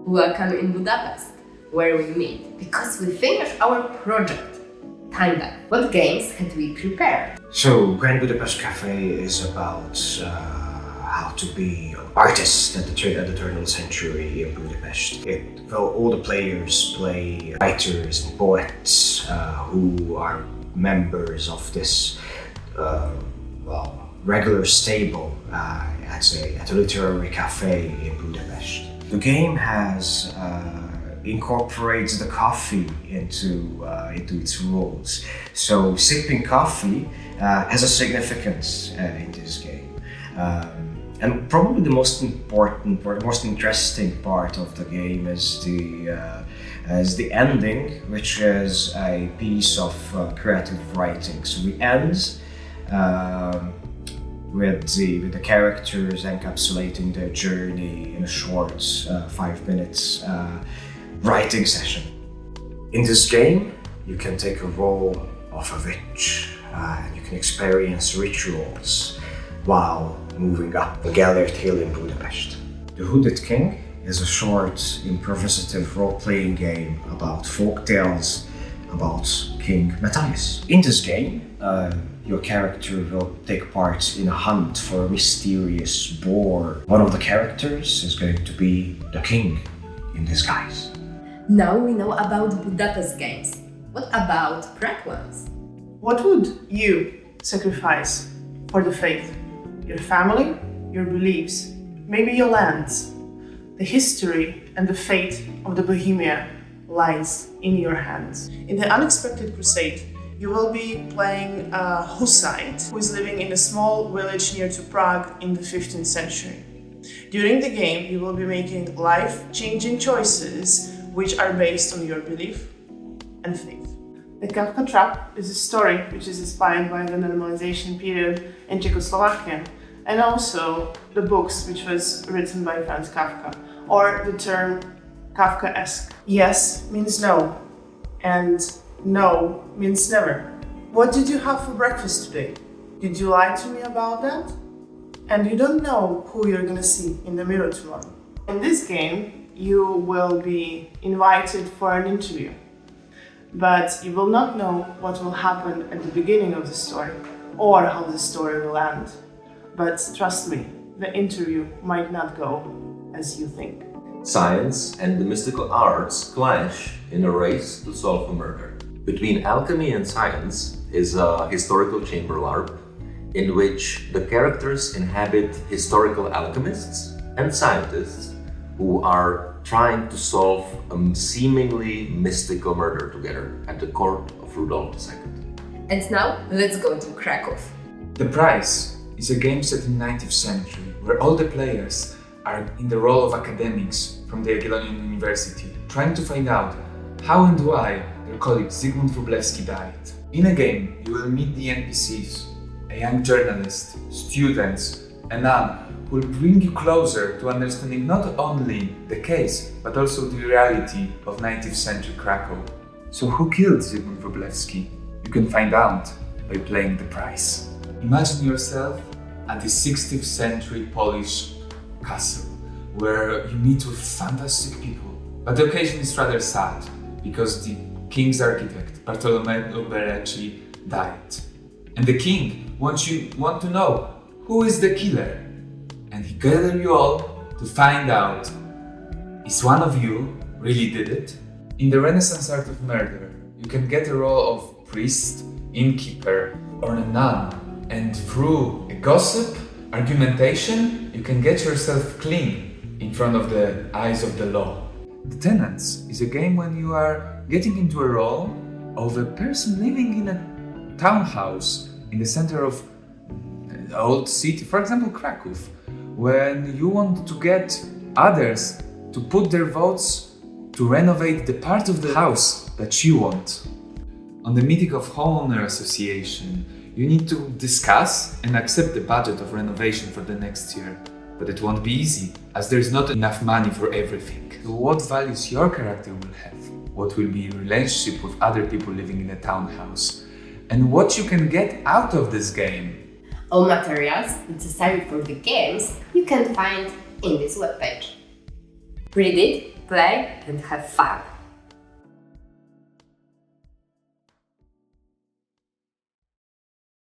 Welcome in Budapest, where we meet because we finished our project. Tanga, what games had we prepared? So, Grand Budapest Cafe is about how to be an artist at the turn of the century in Budapest. All the players play writers and poets who are members of this regular stable at a literary cafe in Budapest. The game has incorporates the coffee into its rules. So sipping coffee has a significance in this game. And probably the most important or most interesting part of the game is the ending, which is a piece of creative writing. So we end with the characters encapsulating their journey in a short 5 minutes writing session. In this game, you can take a role of a witch and you can experience rituals while moving up a Gellert hill in Budapest. The Hooded King is a short, improvisative role-playing game about folk tales about King Matthias. In this game, your character will take part in a hunt for a mysterious boar. One of the characters is going to be the king in disguise. Now we know about Budapest games. What about Prague ones? What would you sacrifice for the faith? Your family, your beliefs, maybe your lands. The history and the fate of the Bohemia lies in your hands. In the Unexpected Crusade, you will be playing a Hussite who is living in a small village near to Prague in the 15th century. During the game, you will be making life-changing choices which are based on your belief and faith. The Kafka Trap is a story which is inspired by the normalization period in Czechoslovakia and also the books which was written by Franz Kafka, or the term Kafkaesque. Yes means no, and no means never. What did you have for breakfast today? Did you lie to me about that? And you don't know who you're gonna see in the mirror tomorrow. In this game, you will be invited for an interview, but you will not know what will happen at the beginning of the story or how the story will end. But trust me, the interview might not go as you think. Science and the mystical arts clash in a race to solve a murder. Between alchemy and science is a historical chamber LARP in which the characters inhabit historical alchemists and scientists who are trying to solve a seemingly mystical murder together at the court of Rudolf II. And now let's go to Kraków. The Prize is a game set in the 19th century where all the players are in the role of academics from the Jagiellonian University, trying to find out how and why their colleague Zygmunt Wróblewski died. In a game, you will meet the NPCs, a young journalist, students, a nun, who will bring you closer to understanding not only the case, but also the reality of 19th century Krakow. So who killed Zygmunt Wróblewski? You can find out by playing The Prize. Imagine yourself at the 16th century Polish castle, where you meet with fantastic people. But the occasion is rather sad, because the king's architect, Bartolomeo Bereci, died. And the king want to know who is the killer. And he gathered you all to find out, is one of you really did it? In the Renaissance art of murder, you can get a role of priest, innkeeper, or a nun. And through a gossip, argumentation, you can get yourself clean in front of the eyes of the law. The Tenants is a game when you are getting into a role of a person living in a townhouse in the center of an old city, for example Kraków, when you want to get others to put their votes to renovate the part of the house that you want. On the meeting of homeowner association, you need to discuss and accept the budget of renovation for the next year. But it won't be easy, as there is not enough money for everything. So what values your character will have? What will be your relationship with other people living in a townhouse? And what you can get out of this game? All materials necessary for the games you can find in this webpage. Read it, play and have fun.